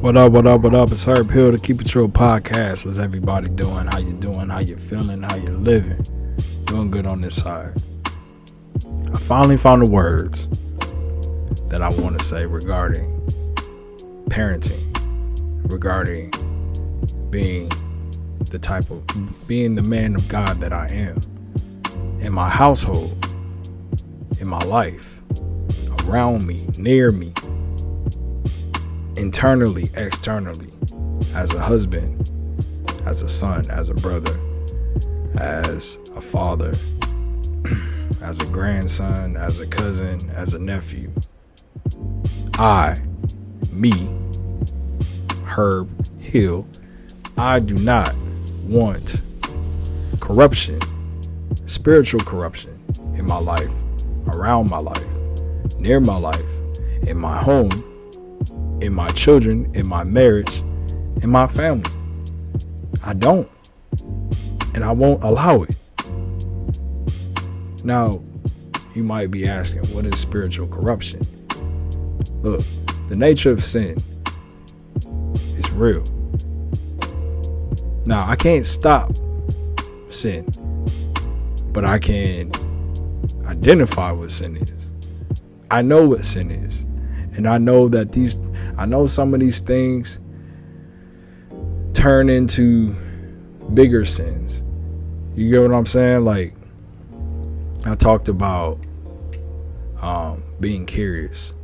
What up, what up, what up? It's Herb Hill, the Keep It Real podcast. How's everybody doing? How you doing? How you feeling? How you living? Doing good on this side. I finally found the words that I want to say regarding parenting, regarding being the man of God that I am in my household, in my life, around me, near me, internally, externally, as a husband, as a son, as a brother, as a father, as a grandson, as a cousin, as a nephew. Herb Hill, I do not want corruption, spiritual corruption in my life, around my life, near my life, in my home, in my children, in my marriage, in my family. I don't. And I won't allow it. Now, you might be asking, what is spiritual corruption? Look, the nature of sin is real. Now, I can't stop sin, but I can identify what sin is. I know what sin is. And I know that some of these things turn into bigger sins. You get what I'm saying? Like, I talked about being curious.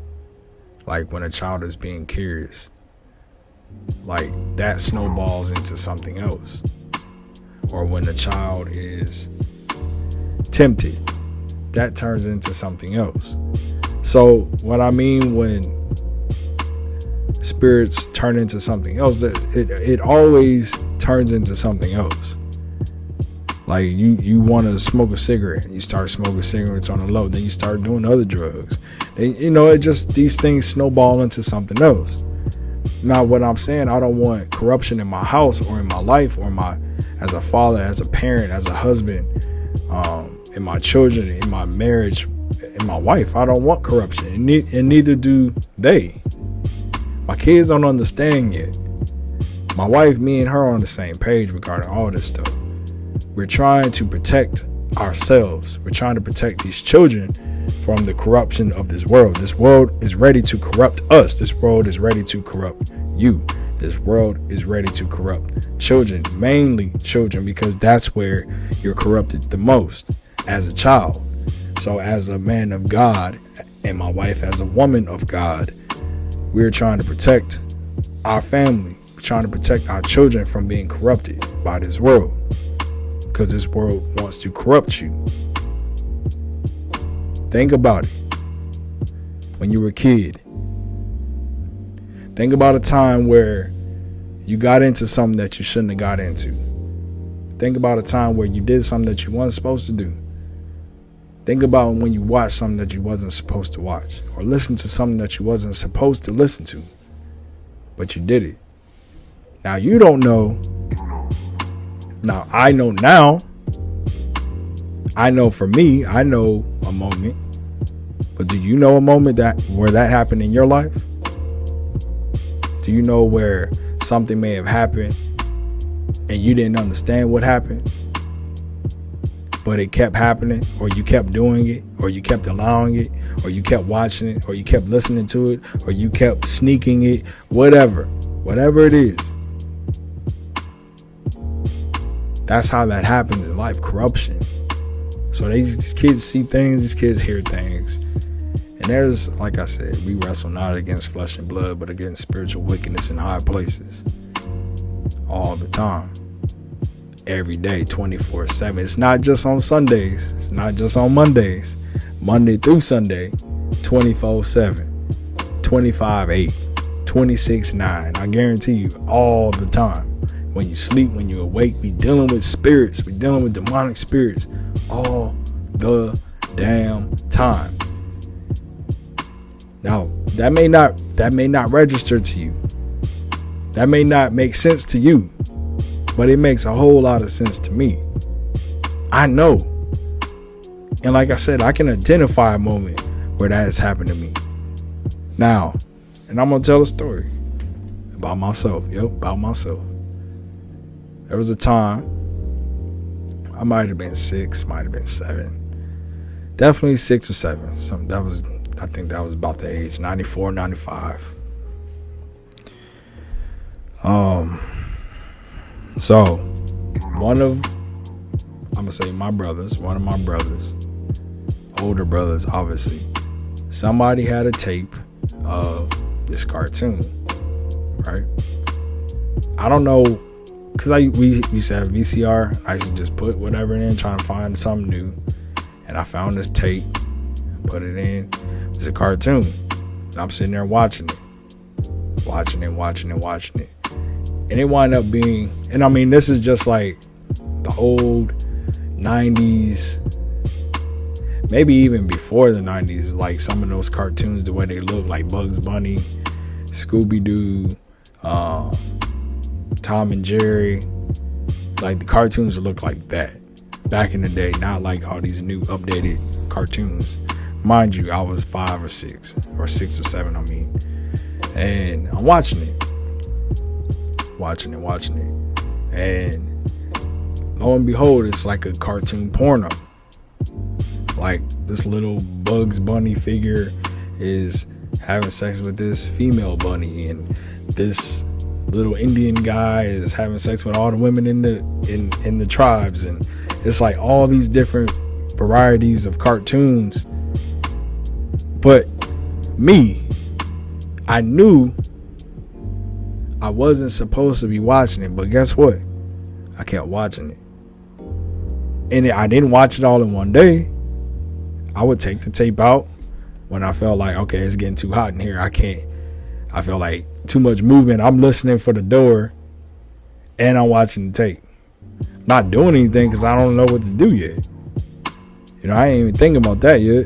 Like, when a child is being curious, like, that snowballs into something else. Or when a child is tempted, that turns into something else. So what I mean when spirits turn into something else, it always turns into something else. Like you want to smoke a cigarette, and you start smoking cigarettes on the low, then you start doing other drugs. And, these things snowball into something else. Now, what I'm saying, I don't want corruption in my house or in my life or as a father, as a parent, as a husband, in my children, in my marriage, in my wife. I don't want corruption, and neither do they. My kids don't understand yet. My wife, me and her are on the same page regarding all this stuff. We're trying to protect ourselves. We're trying to protect these children from the corruption of this world. This world is ready to corrupt us. This world is ready to corrupt you. This world is ready to corrupt children, mainly children, because that's where you're corrupted the most as a child. So as a man of God and my wife as a woman of God, we're trying to protect our family. We're trying to protect our children from being corrupted by this world, because this world wants to corrupt you. Think about it. When you were a kid, think about a time where you got into something that you shouldn't have got into. Think about a time where you did something that you weren't supposed to do. Think about when you watched something that you wasn't supposed to watch, or listened to something that you wasn't supposed to listen to, but you did it. Now you don't know. Now I know now. I know for me, I know a moment. But do you know a moment where that happened in your life? Do you know where something may have happened and you didn't understand what happened, but it kept happening, or you kept doing it, or you kept allowing it, or you kept watching it, or you kept listening to it, or you kept sneaking it, whatever it is? That's how that happens in life, corruption. So these kids see things, these kids hear things. And there's, like I said, we wrestle not against flesh and blood, but against spiritual wickedness in high places. All the time. Every day, 24/7. It's not just on Sundays. It's not just on Mondays. Monday through Sunday, 24/7, 25/8, 26/9. I guarantee you, all the time. When you sleep, when you awake, we dealing with spirits. We dealing with demonic spirits all the damn time. Now, that may not register to you. That may not make sense to you, but it makes a whole lot of sense to me. I know. And like I said, I can identify a moment where that has happened to me. Now, and I'm going to tell a story By myself. Yep, by myself. There was a time, I might have been 6, might have been 7. Definitely 6 or 7. I think that was about the age, 94, 95. So one of my brothers, older brothers, obviously, somebody had a tape of this cartoon, right? I don't know, because we used to have VCR. I used to just put whatever in, trying to find something new, and I found this tape, put it in. It's a cartoon, and I'm sitting there watching it, and it wound up being, and I mean, this is just like the old 90s, maybe even before the 90s, like some of those cartoons, the way they look, like Bugs Bunny, Scooby-Doo, Tom and Jerry, like the cartoons look like that back in the day, not like all these new updated cartoons. Mind you, I was 5 or 6, or 6 or 7, I mean, and I'm watching it, and lo and behold, it's like a cartoon porno. Like, this little Bugs Bunny figure is having sex with this female bunny, and this little Indian guy is having sex with all the women in the tribes, and it's like all these different varieties of cartoons. But me, I knew I wasn't supposed to be watching it, but guess what? I kept watching it. And I didn't watch it all in one day. I would take the tape out when I felt like, okay, it's getting too hot in here. I feel like too much movement. I'm listening for the door and I'm watching the tape. Not doing anything because I don't know what to do yet. You know, I ain't even thinking about that yet.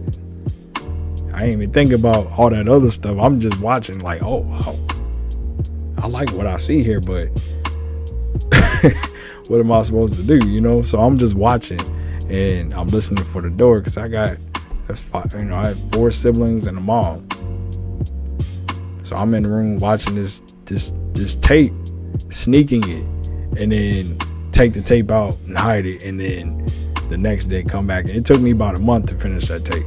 I ain't even thinking about all that other stuff. I'm just watching like, oh, wow. I like what I see here, but what am I supposed to do, you know? So I'm just watching and I'm listening for the door because I have 4 siblings and a mom. So I'm in the room watching this tape, sneaking it, and then take the tape out and hide it, and then the next day come back. And it took me about a month to finish that tape.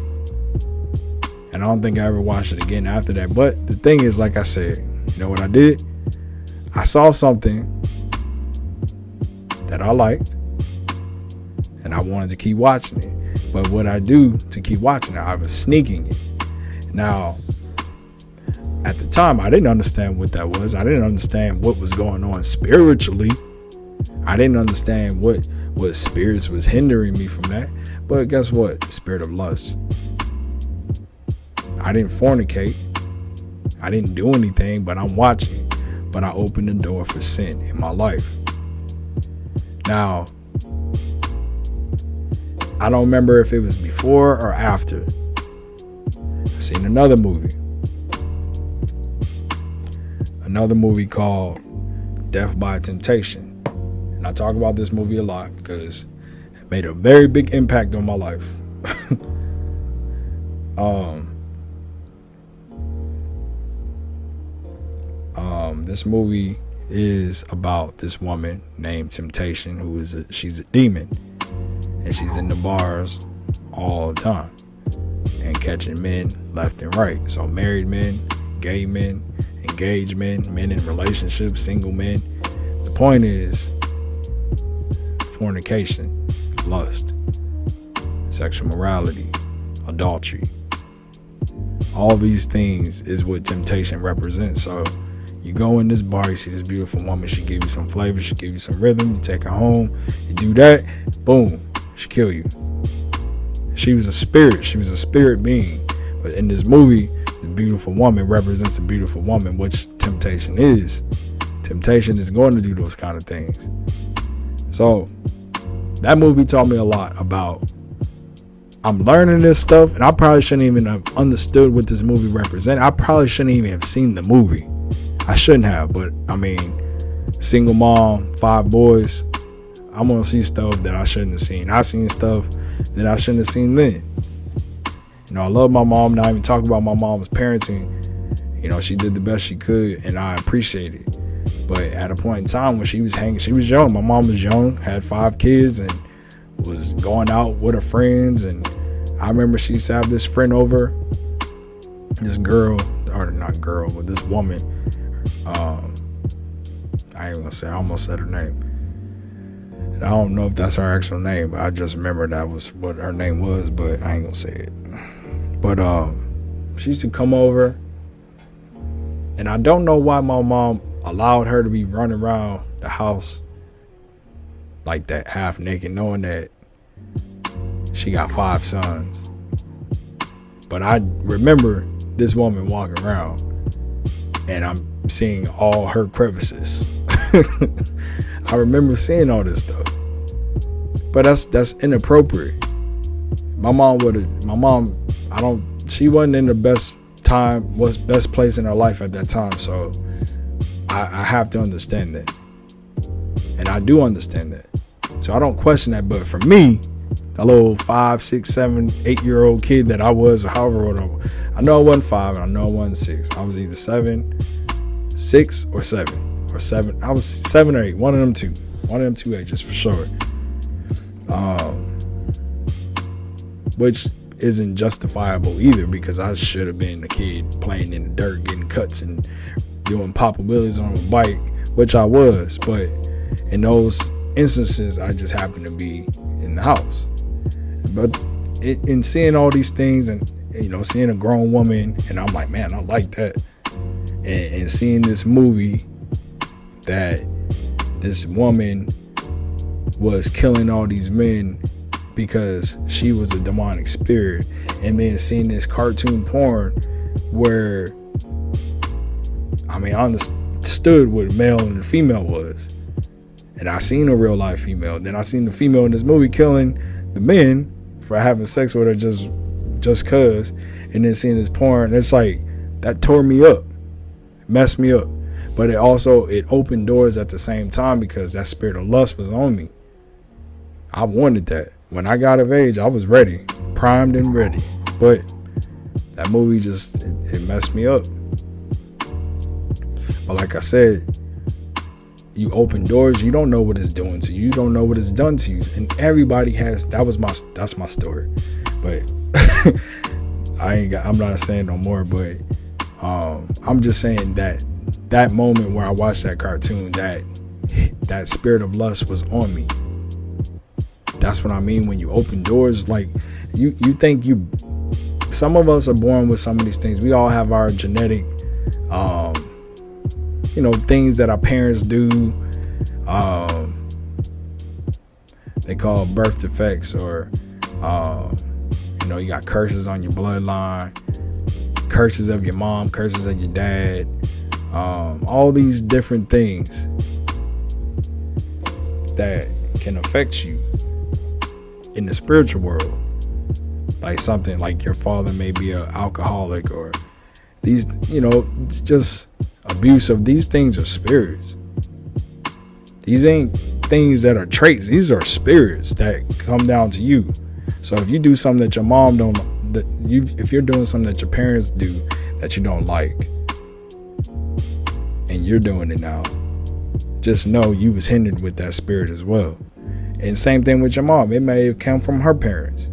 And I don't think I ever watched it again after that. But the thing is, like I said, you know what I did? I saw something that I liked, and I wanted to keep watching it. But what I do to keep watching it, I was sneaking it. Now, at the time, I didn't understand what that was. I didn't understand what was going on spiritually. I didn't understand what spirits was hindering me from that. But guess what? The spirit of lust. I didn't fornicate. I didn't do anything, but I'm watching. But I opened the door for sin in my life. Now, I don't remember if it was before or after. I seen another movie called Death by Temptation. And I talk about this movie a lot because it made a very big impact on my life. This movie is about this woman named Temptation, she's a demon, and she's in the bars all the time and catching men left and right. So married men, gay men, engaged men, men in relationships, single men. The point is fornication, lust, sexual morality, adultery. All these things is what temptation represents. So you go in this bar, you see this beautiful woman, she give you some flavor, she give you some rhythm, you take her home, you do that, boom, she kill you. She was a spirit being. But in this movie, the beautiful woman represents a beautiful woman, which temptation is. Temptation is going to do those kind of things. So that movie taught me a lot about, I'm learning this stuff, and I probably shouldn't even have understood what this movie represented. I probably shouldn't even have seen the movie. I shouldn't have, but I mean, single mom, 5 boys, I'm gonna see stuff that I shouldn't have seen. I seen stuff that I shouldn't have seen then. You know, I love my mom. Not even talk about my mom's parenting. You know, she did the best she could, and I appreciate it. But at a point in time when she was young. My mom was young, had 5 kids, and was going out with her friends. And I remember she used to have this friend over, this girl, or not girl, but this woman. I ain't gonna say, I almost said her name. And I don't know if that's her actual name, but I just remember that was what her name was, but I ain't gonna say it. But she used to come over, and I don't know why my mom allowed her to be running around the house like that, half naked, knowing that she got 5 sons. But I remember this woman walking around, and I'm seeing all her crevices. I remember seeing all this stuff. But that's inappropriate. She wasn't in the best time, was best place in her life at that time. So I have to understand that. And I do understand that. So I don't question that. But for me, a little 5, 6, 7, 8-year-old kid that I was, or however old I was, I know I wasn't 5 and I know I wasn't 6. I was either 7, 6, or 7. Or 7. I was 7 or 8. One of them two. One of them 2 ages for sure. Which isn't justifiable either, because I should have been a kid playing in the dirt, getting cuts and doing Papa Willies on a bike, which I was. But in those instances, I just happened to be in the house. But in seeing all these things, and you know, seeing a grown woman, and I'm like, man, I like that. And seeing this movie that this woman was killing all these men because she was a demonic spirit, and then seeing this cartoon porn where, I mean, I understood what a male and a female was, and I seen a real life female. Then I seen the female in this movie killing the men for having sex with her just cause, and then seeing this porn, it's like that tore me up, messed me up. But it opened doors at the same time, because that spirit of lust was on me. I wanted that. When I got of age, I was ready, primed and ready. But that movie just, it messed me up. But like I said, you open doors, you don't know what it's doing to you. You don't know what it's done to you. And everybody has, that's my story. But I'm not saying no more, but I'm just saying that moment where I watched that cartoon, that spirit of lust was on me. That's what I mean when you open doors. Like you think some of us are born with some of these things. We all have our genetic, things that our parents do. They call birth defects, or, you got curses on your bloodline, curses of your mom, curses of your dad, all these different things that can affect you in the spiritual world. Like something like your father may be an alcoholic, or these, just abuse of these things are spirits. These ain't things that are traits. These are spirits that come down to you. So if you do something that your mom if you're doing something that your parents do that you don't like, and you're doing it now, just know you was hindered with that spirit as well. And same thing with your mom. It may have come from her parents,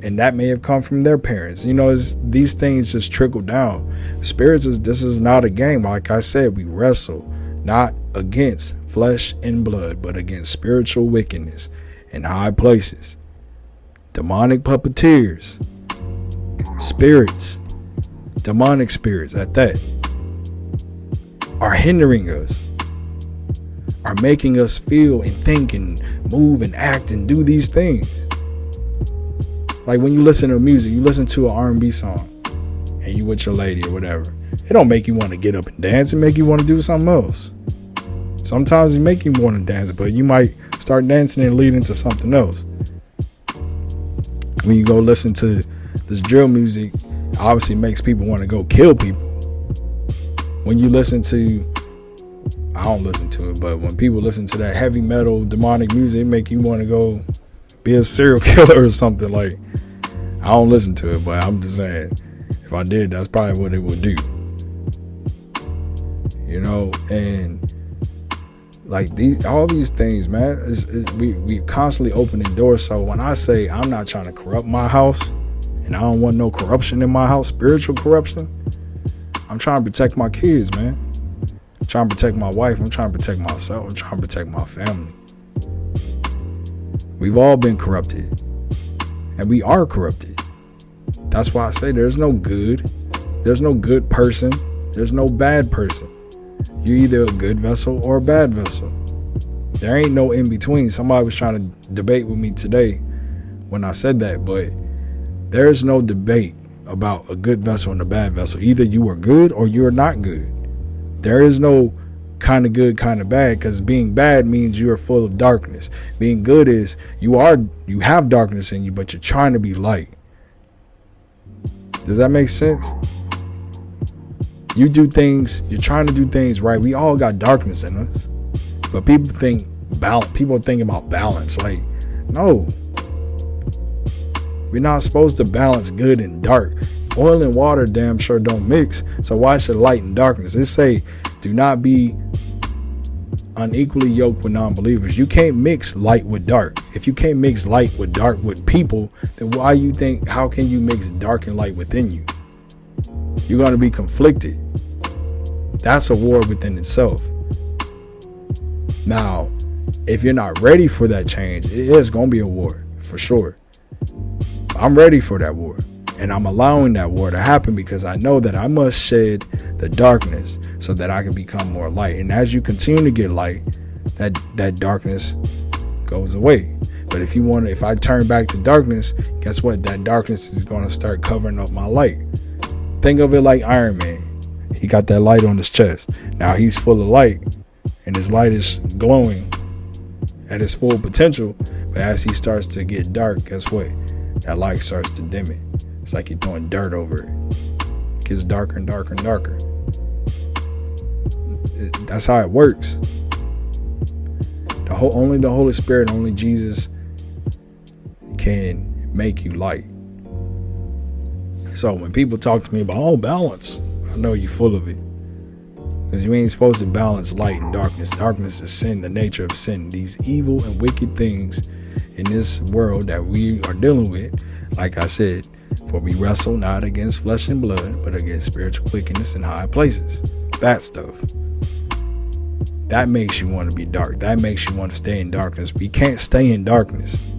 and that may have come from their parents. These things just trickle down. This is not a game. Like I said, we wrestle not against flesh and blood, but against spiritual wickedness in high places. Demonic puppeteers, spirits, demonic spirits at that, are hindering us, are making us feel and think and move and act and do these things. Like when you listen to music, you listen to an R&B song and you with your lady or whatever, it don't make you want to get up and dance. It make you want to do something else. Sometimes it make you want to dance, but you might start dancing and lead into something else. When you go listen to this drill music, obviously makes people want to go kill people. When you listen to, I don't listen to it, but when people listen to that heavy metal demonic music, it make you want to go be a serial killer or something. Like, I don't listen to it, but I'm just saying, if I did, that's probably what it would do. And like all these things, man, we constantly opening doors. So when I say I'm not trying to corrupt my house, and I don't want no corruption in my house, spiritual corruption, I'm trying to protect my kids, man. I'm trying to protect my wife. I'm trying to protect myself. I'm trying to protect my family. We've all been corrupted, and we are corrupted. That's why I say there's no good person. There's no bad person. You're either a good vessel or a bad vessel. There ain't no in between. Somebody was trying to debate with me today when I said that, but there's no debate about a good vessel and a bad vessel. Either you are good or you are not good. There is no kind of good, kind of bad, because being bad means you are full of darkness. Being good is you have darkness in you, but you're trying to be light. Does that make sense? You do things, you're trying to do things right. We all got darkness in us, but people think about balance. Like, no, we're not supposed to balance good and dark. Oil and water damn sure don't mix. So why should light and darkness? It say, do not be unequally yoked with non-believers. You can't mix light with dark. If you can't mix light with dark with people, then how can you mix dark and light within you? You're going to be conflicted. That's a war within itself. Now, if you're not ready for that change, it is going to be a war for sure. I'm ready for that war, and I'm allowing that war to happen because I know that I must shed the darkness so that I can become more light. And as you continue to get light, that darkness goes away. But if I turn back to darkness, guess what? That darkness is going to start covering up my light. Think of it like Iron Man. He got that light on his chest. Now he's full of light, and his light is glowing at its full potential. But as he starts to get dark, guess what? That light starts to dim it. It's like you're throwing dirt over it. It gets darker and darker and darker. That's how it works. Only the Holy Spirit, only Jesus can make you light. So when people talk to me about balance, I know you're full of it. Because you ain't supposed to balance light and darkness. Darkness is sin, the nature of sin. These evil and wicked things in this world that we are dealing with. Like I said, for we wrestle not against flesh and blood, but against spiritual wickedness in high places. That stuff. That makes you want to be dark. That makes you want to stay in darkness. We can't stay in darkness.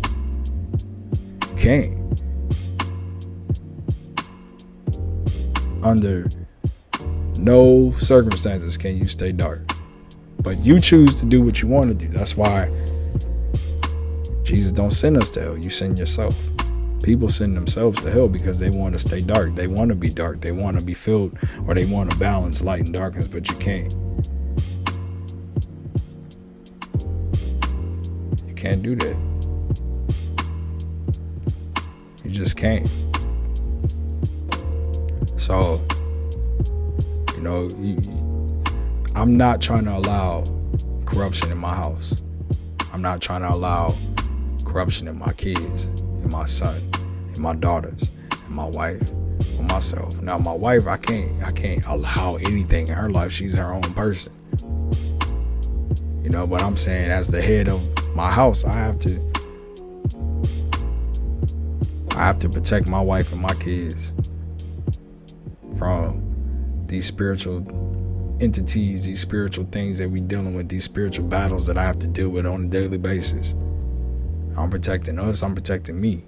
You can't. Under no circumstances can you stay dark. But you choose to do what you want to do. That's why Jesus don't send us to hell. You send yourself. People send themselves to hell because they want to stay dark. They want to be dark. They want to be filled, or they want to balance light and darkness, but you can't. You can't do that. You just can't. So, I'm not trying to allow corruption in my house. I'm not trying to allow corruption in my kids, in my son, in my daughters, in my wife, or myself. Now, my wife, I can't allow anything in her life. She's her own person. But I'm saying, as the head of my house, I have to protect my wife and my kids from these spiritual entities, these spiritual things that we're dealing with, these spiritual battles that I have to deal with on a daily basis. I'm protecting us, I'm protecting me.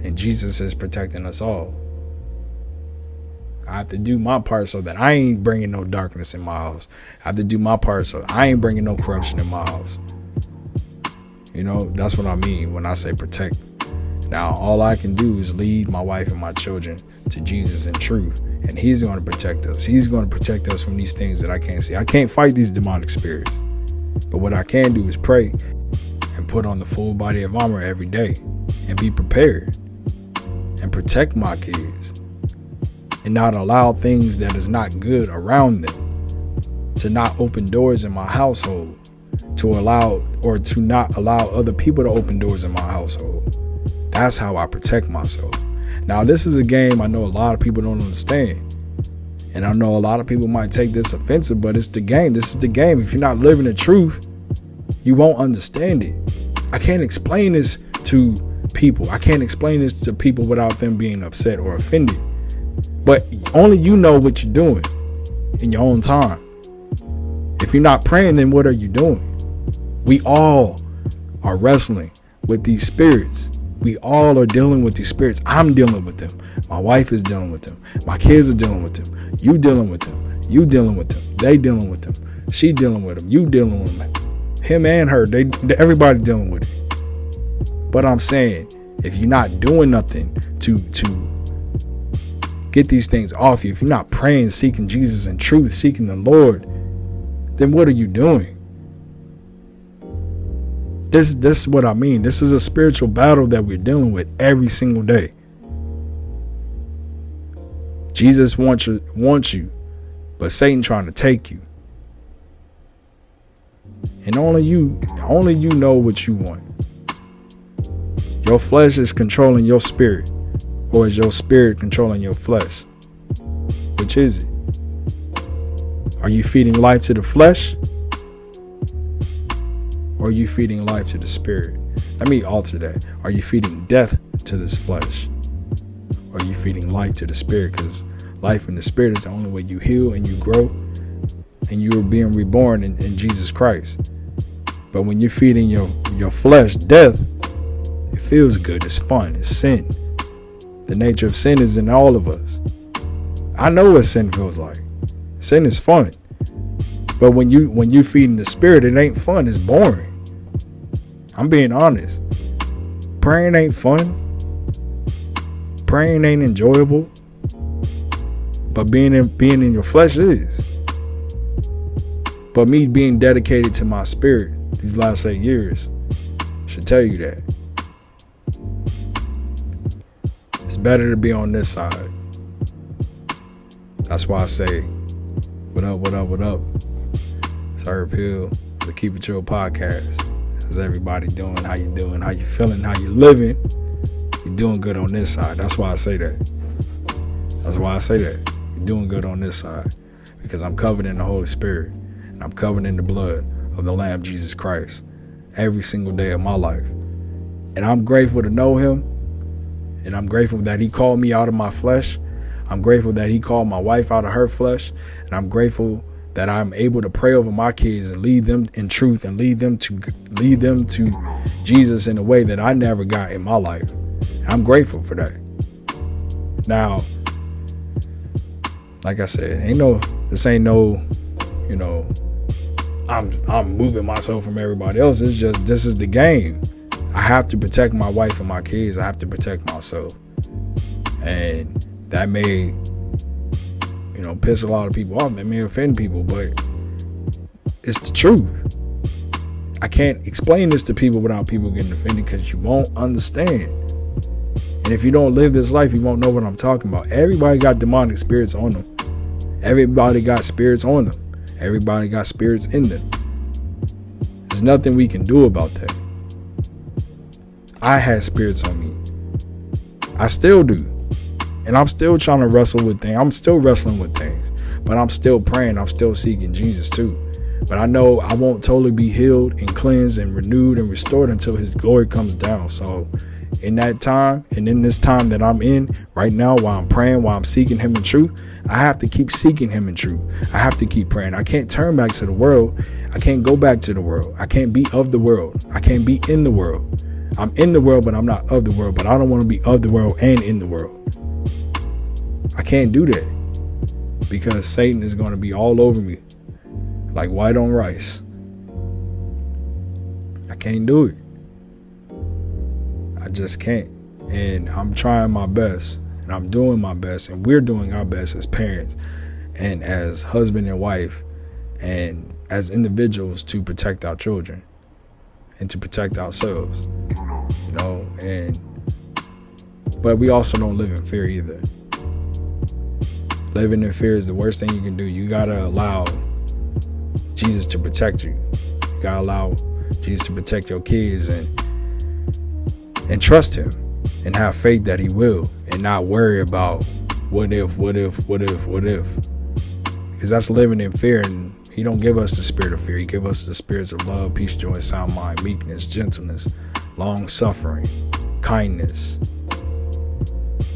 And Jesus is protecting us all. I have to do my part so that I ain't bringing no darkness in my house. I have to do my part so I ain't bringing no corruption in my house. That's what I mean when I say protect. Now, all I can do is lead my wife and my children to Jesus in truth. And he's going to protect us. He's going to protect us from these things that I can't see. I can't fight these demonic spirits. But what I can do is pray and put on the full body of armor every day and be prepared and protect my kids and not allow things that is not good around them, to not open doors in my household, to not allow other people to open doors in my household. That's how I protect myself. Now, this is a game I know a lot of people don't understand. And I know a lot of people might take this offensive, but it's the game. This is the game. If you're not living the truth, you won't understand it. I can't explain this to people. I can't explain this to people without them being upset or offended. But only you know what you're doing in your own time. If you're not praying, then what are you doing? We all are wrestling with these spirits. We all are dealing with these spirits. I'm dealing with them. My wife is dealing with them. My kids are dealing with them. You dealing with them. You dealing with them. They dealing with them. She dealing with them. You dealing with them. Him and her. Everybody dealing with it. But I'm saying, if you're not doing nothing to get these things off you, if you're not praying, seeking Jesus in truth, seeking the Lord, then what are you doing? This is what I mean. This is a spiritual battle that we're dealing with every single day. Jesus wants you, but Satan trying to take you. And only you know what you want. Your flesh is controlling your spirit, or is your spirit controlling your flesh? Which is it? Are you feeding life to the flesh? Or are you feeding life to the spirit? Let me alter that. Are you feeding death to this flesh? Or are you feeding life to the spirit? Because life in the spirit is the only way you heal and you grow, and you're being reborn in Jesus Christ. But when you're feeding your flesh death, it feels good. It's fun. It's sin. The nature of sin is in all of us. I know what sin feels like. Sin is fun. But when you feeding the spirit, it ain't fun. It's boring. I'm being honest. Praying ain't fun. Praying ain't enjoyable. But being in your flesh is. But me being dedicated to my spirit these last 8 years should tell you that. It's better to be on this side. That's why I say, what up, what up, what up? It's Herb Hill, the Keep It Chill podcast. How's everybody doing? How you doing? How you feeling? How you living? You're doing good on this side. That's why I say that. That's why I say that. You're doing good on this side. Because I'm covered in the Holy Spirit. And I'm covered in the blood of the Lamb, Jesus Christ, every single day of my life. And I'm grateful to know him. And I'm grateful that he called me out of my flesh. I'm grateful that he called my wife out of her flesh. And I'm grateful that I'm able to pray over my kids and lead them in truth and lead them to Jesus in a way that I never got in my life. I'm grateful for that. Now, like I said, this ain't no, I'm moving myself from everybody else. It's just, this is the game. I have to protect my wife and my kids. I have to protect myself. And that may, piss a lot of people off. That may offend people, but it's the truth. I can't explain this to people without people getting offended, because you won't understand. And if you don't live this life, you won't know what I'm talking about. Everybody got demonic spirits on them. Everybody got spirits on them. Everybody got spirits in them. There's nothing we can do about that. I had spirits on me. I still do. And I'm still trying to wrestle with things. I'm still wrestling with things. But I'm still praying. I'm still seeking Jesus too. But I know I won't totally be healed and cleansed and renewed and restored until his glory comes down. So in that time, and in this time that I'm in right now, while I'm praying, while I'm seeking him in truth, I have to keep seeking him in truth. I have to keep praying. I can't turn back to the world. I can't go back to the world. I can't be of the world. I can't be in the world. I'm in the world, but I'm not of the world. But I don't want to be of the world and in the world. I can't do that, because Satan is going to be all over me like white on rice. I can't do it. I just can't. And I'm trying my best, and I'm doing my best, and we're doing our best as parents and as husband and wife and as individuals to protect our children and to protect ourselves, but we also don't live in fear either. Living in fear is the worst thing you can do. You gotta allow Jesus to protect you. You gotta allow Jesus to protect your kids, and trust him and have faith that he will, and not worry about what if. because that's living in fear. And he don't give us the spirit of fear. He give us the spirits of love, peace, joy, sound mind, meekness, gentleness, long suffering, kindness.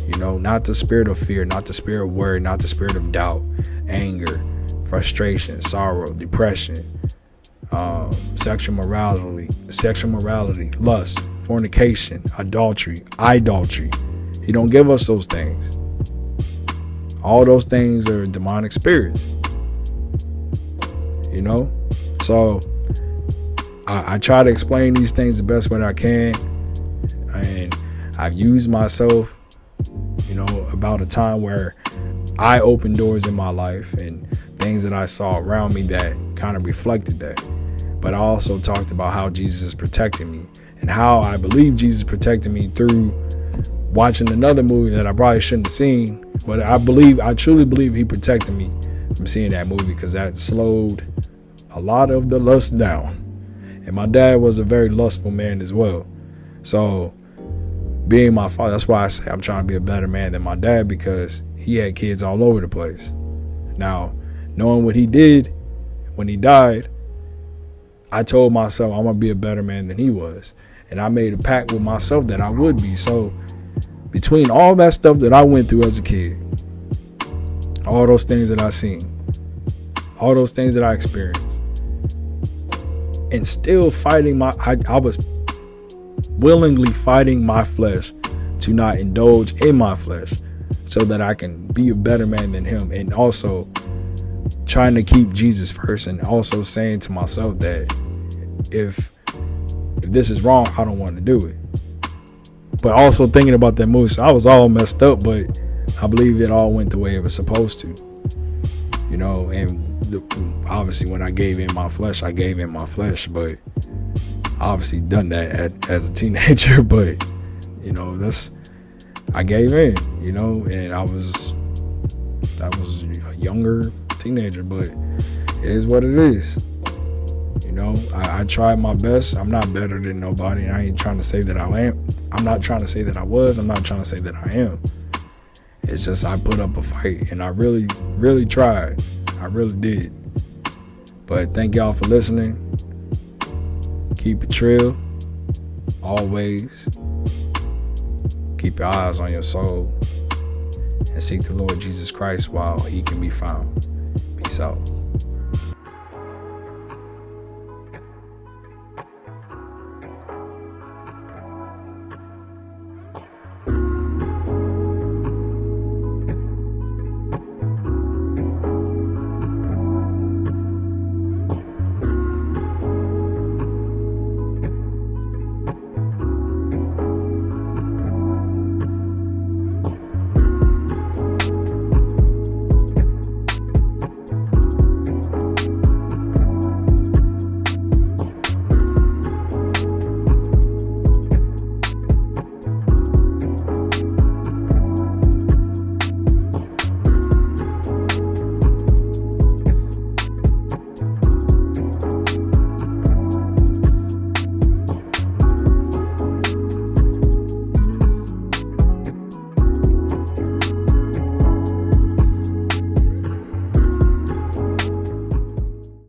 You know, not the spirit of fear, not the spirit of worry, not the spirit of doubt, anger, frustration, sorrow, depression, sexual morality, lust, fornication, idolatry. He don't give us those things. All those things are demonic spirits. You know? So I try to explain these things the best way I can. And I've used myself, you know, about a time where I opened doors in my life and things that I saw around me that kind of reflected that. But I also talked about how Jesus is protecting me and how I believe Jesus protected me through watching another movie that I probably shouldn't have seen. But I truly believe he protected me from seeing that movie, because that slowed a lot of the lust down. And my dad was a very lustful man as well. So being my father, that's why I say I'm trying to be a better man than my dad, because he had kids all over the place. Now, knowing what he did when he died, I told myself I'm going to be a better man than he was. And I made a pact with myself that I would be. So between all that stuff that I went through as a kid, all those things that I seen, all those things that I experienced, and still fighting I was willingly fighting my flesh to not indulge in my flesh so that I can be a better man than him, and also trying to keep Jesus first, and also saying to myself that if this is wrong, I don't want to do it. But also thinking about that movie, so I was all messed up, but I believe it all went the way it was supposed to, you know. And obviously when I gave in my flesh, I gave in my flesh, but obviously done that as a teenager. But you know, I gave in, you know, and I was a younger teenager, but it is what it is. You know, I tried my best. I'm not better than nobody. I ain't trying to say that I am. I'm not trying to say that I was. I'm not trying to say that I am. It's just I put up a fight, and I really, really tried. I really did. But thank y'all for listening. Keep it trill. Always. Keep your eyes on your soul. And seek the Lord Jesus Christ while he can be found. Peace out.